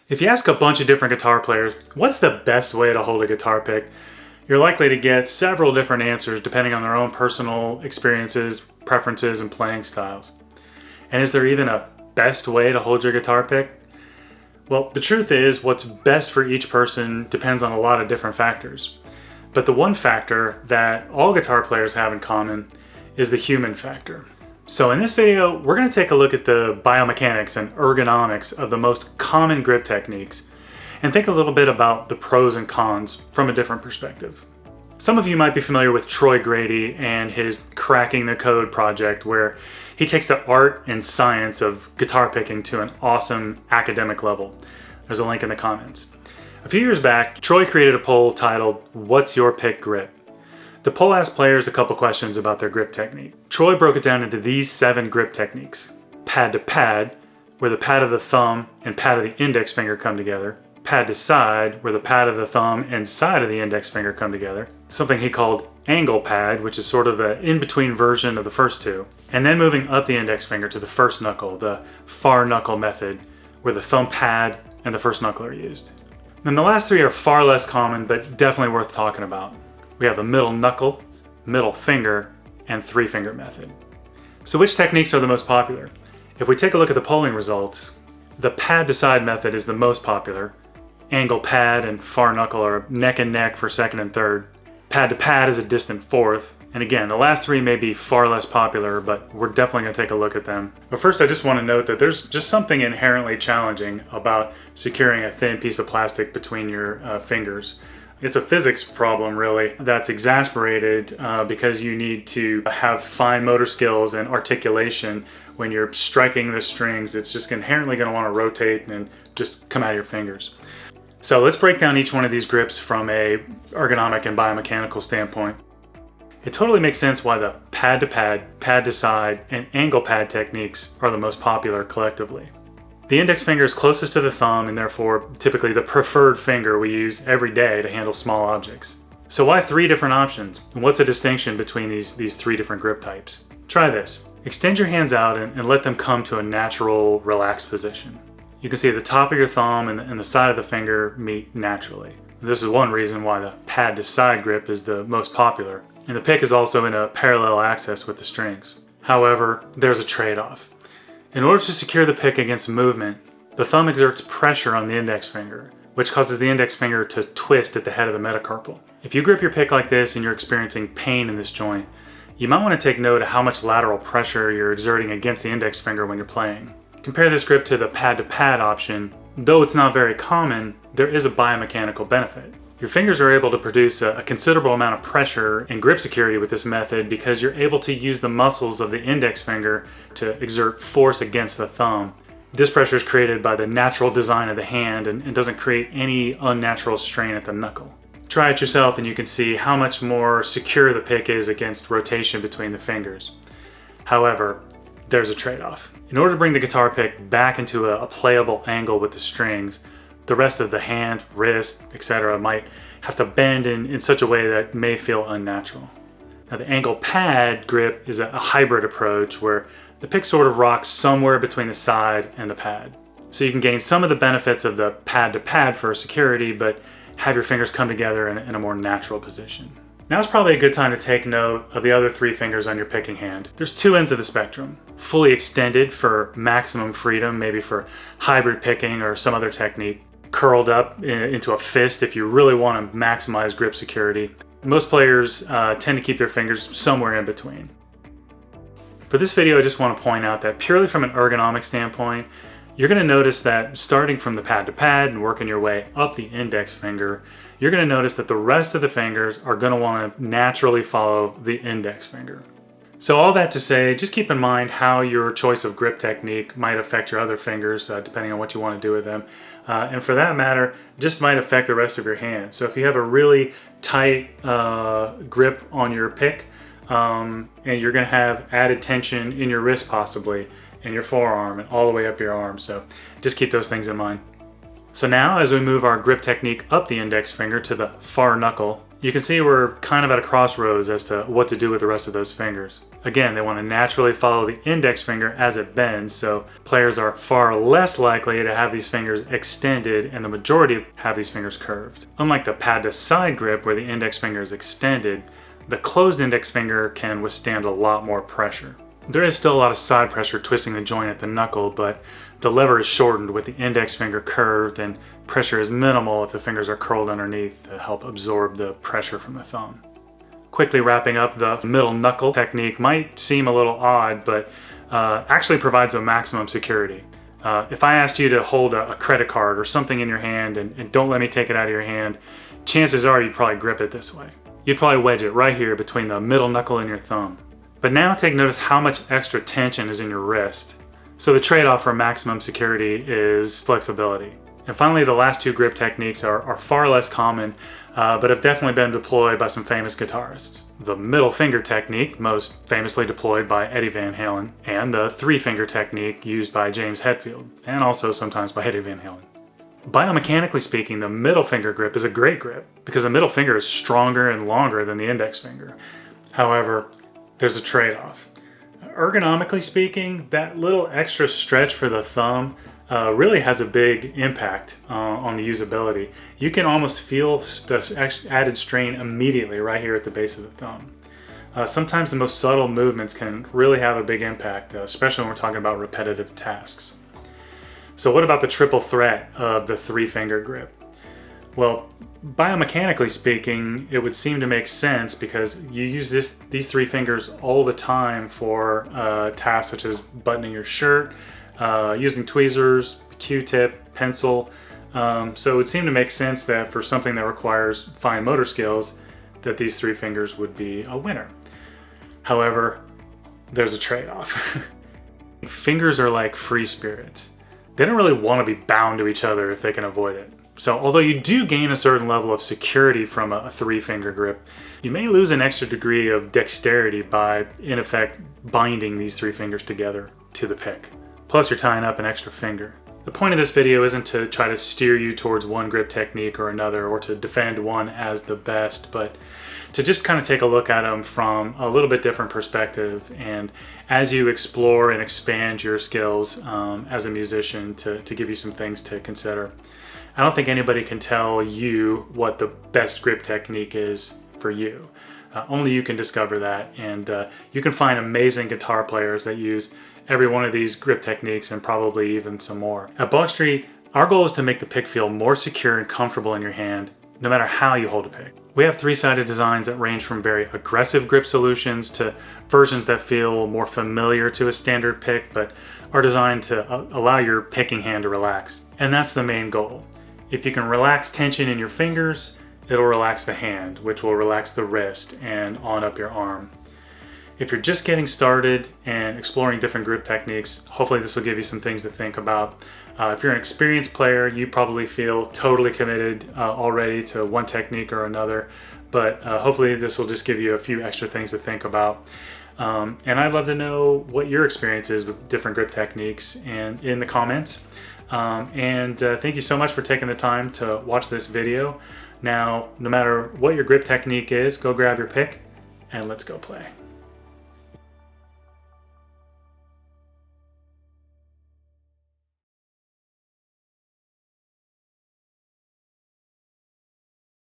If you ask a bunch of different guitar players, what's the best way to hold a guitar pick? You're likely to get several different answers depending on their own personal experiences, preferences, and playing styles. And is there even a best way to hold your guitar pick? Well, the truth is, what's best for each person depends on a lot of different factors. But the one factor that all guitar players have in common is the human factor. So in this video, we're going to take a look at the biomechanics and ergonomics of the most common grip techniques and think a little bit about the pros and cons from a different perspective. Some of you might be familiar with Troy Grady and his Cracking the Code project, where he takes the art and science of guitar picking to an awesome academic level. There's a link in the comments. A few years back, Troy created a poll titled, "What's Your Pick Grip?" The poll asked players a couple questions about their grip technique. Troy broke it down into these 7 grip techniques. Pad to pad, where the pad of the thumb and pad of the index finger come together. Pad to side, where the pad of the thumb and side of the index finger come together. Something he called angle pad, which is sort of an in-between version of the first two. And then moving up the index finger to the first knuckle, the far knuckle method, where the thumb pad and the first knuckle are used. And the last 3 are far less common, but definitely worth talking about. We have the middle knuckle, middle finger, and 3-finger method. So which techniques are the most popular? If we take a look at the polling results, the pad to side method is the most popular. Angle pad and far knuckle are neck and neck for second and third. Pad to pad is a distant fourth. And again, the last 3 may be far less popular, but we're definitely going to take a look at them. But first, I just want to note that there's just something inherently challenging about securing a thin piece of plastic between your fingers. It's a physics problem, really, that's exasperated because you need to have fine motor skills and articulation when you're striking the strings. It's just inherently going to want to rotate and just come out of your fingers. So let's break down each one of these grips from a ergonomic and biomechanical standpoint. It totally makes sense why the pad to pad, pad to side, and angle pad techniques are the most popular collectively. The index finger is closest to the thumb and therefore typically the preferred finger we use every day to handle small objects. So why 3 different options? And what's the distinction between these 3 different grip types? Try this. Extend your hands out and let them come to a natural, relaxed position. You can see the top of your thumb and the side of the finger meet naturally. This is one reason why the pad to side grip is the most popular. And the pick is also in a parallel axis with the strings. However, there's a trade-off. In order to secure the pick against movement, the thumb exerts pressure on the index finger, which causes the index finger to twist at the head of the metacarpal. If you grip your pick like this and you're experiencing pain in this joint, you might want to take note of how much lateral pressure you're exerting against the index finger when you're playing. Compare this grip to the pad-to-pad option. Though it's not very common, there is a biomechanical benefit. Your fingers are able to produce a considerable amount of pressure and grip security with this method because you're able to use the muscles of the index finger to exert force against the thumb. This pressure is created by the natural design of the hand and doesn't create any unnatural strain at the knuckle. Try it yourself and you can see how much more secure the pick is against rotation between the fingers. However, there's a trade-off. In order to bring the guitar pick back into a playable angle with the strings, the rest of the hand, wrist, etc. might have to bend in such a way that may feel unnatural. Now the angle pad grip is a hybrid approach where the pick sort of rocks somewhere between the side and the pad. So you can gain some of the benefits of the pad to pad for security, but have your fingers come together in a more natural position. Now is probably a good time to take note of the other 3 fingers on your picking hand. There's 2 ends of the spectrum. Fully extended for maximum freedom, maybe for hybrid picking or some other technique. Curled up into a fist if you really want to maximize grip security. Most players tend to keep their fingers somewhere in between. For this video, I just want to point out that purely from an ergonomic standpoint, you're going to notice that starting from the pad to pad and working your way up the index finger, you're going to notice that the rest of the fingers are going to want to naturally follow the index finger. So all that to say, just keep in mind how your choice of grip technique might affect your other fingers, depending on what you want to do with them. And for that matter, just might affect the rest of your hand. So if you have a really tight grip on your pick, and you're going to have added tension in your wrist possibly, and your forearm, and all the way up your arm. So just keep those things in mind. So now as we move our grip technique up the index finger to the far knuckle, you can see we're kind of at a crossroads as to what to do with the rest of those fingers. Again, they want to naturally follow the index finger as it bends, so players are far less likely to have these fingers extended, and the majority have these fingers curved. Unlike the pad to side grip where the index finger is extended, the closed index finger can withstand a lot more pressure. There is still a lot of side pressure twisting the joint at the knuckle, but the lever is shortened with the index finger curved, and pressure is minimal if the fingers are curled underneath to help absorb the pressure from the thumb. Quickly wrapping up, the middle knuckle technique might seem a little odd, but actually provides a maximum security. If I asked you to hold a credit card or something in your hand and don't let me take it out of your hand, chances are you'd probably grip it this way. You'd probably wedge it right here between the middle knuckle and your thumb. But now take notice how much extra tension is in your wrist. So the trade-off for maximum security is flexibility. And finally, the last two grip techniques are far less common, but have definitely been deployed by some famous guitarists. The middle finger technique, most famously deployed by Eddie Van Halen, and the three finger technique used by James Hetfield, and also sometimes by Eddie Van Halen. Biomechanically speaking, the middle finger grip is a great grip because the middle finger is stronger and longer than the index finger. However, there's a trade-off. Ergonomically speaking, that little extra stretch for the thumb really has a big impact on the usability. You can almost feel the added strain immediately right here at the base of the thumb. Sometimes the most subtle movements can really have a big impact, especially when we're talking about repetitive tasks. So what about the triple threat of the three finger grip? Well, biomechanically speaking, it would seem to make sense because you use these three fingers all the time for tasks such as buttoning your shirt, using tweezers, Q-tip, pencil. So it would seem to make sense that for something that requires fine motor skills, that these three fingers would be a winner. However, there's a trade-off. Fingers are like free spirits. They don't really want to be bound to each other if they can avoid it. So although you do gain a certain level of security from a three finger grip, you may lose an extra degree of dexterity by, in effect, binding these three fingers together to the pick. Plus you're tying up an extra finger. The point of this video isn't to try to steer you towards one grip technique or another, or to defend one as the best, but to just kind of take a look at them from a little bit different perspective, and as you explore and expand your skills as a musician, to give you some things to consider. I don't think anybody can tell you what the best grip technique is for you. Only you can discover that, and you can find amazing guitar players that use every one of these grip techniques and probably even some more. At Bog Street, our goal is to make the pick feel more secure and comfortable in your hand, no matter how you hold a pick. We have three-sided designs that range from very aggressive grip solutions to versions that feel more familiar to a standard pick, but are designed to allow your picking hand to relax. And that's the main goal. If you can relax tension in your fingers, it'll relax the hand, which will relax the wrist and on up your arm. If you're just getting started and exploring different grip techniques, hopefully this will give you some things to think about. If you're an experienced player, you probably feel totally committed already to one technique or another, but hopefully this will just give you a few extra things to think about. And I'd love to know what your experience is with different grip techniques and in the comments. Thank you so much for taking the time to watch this video. Now, no matter what your grip technique is, go grab your pick and let's go play.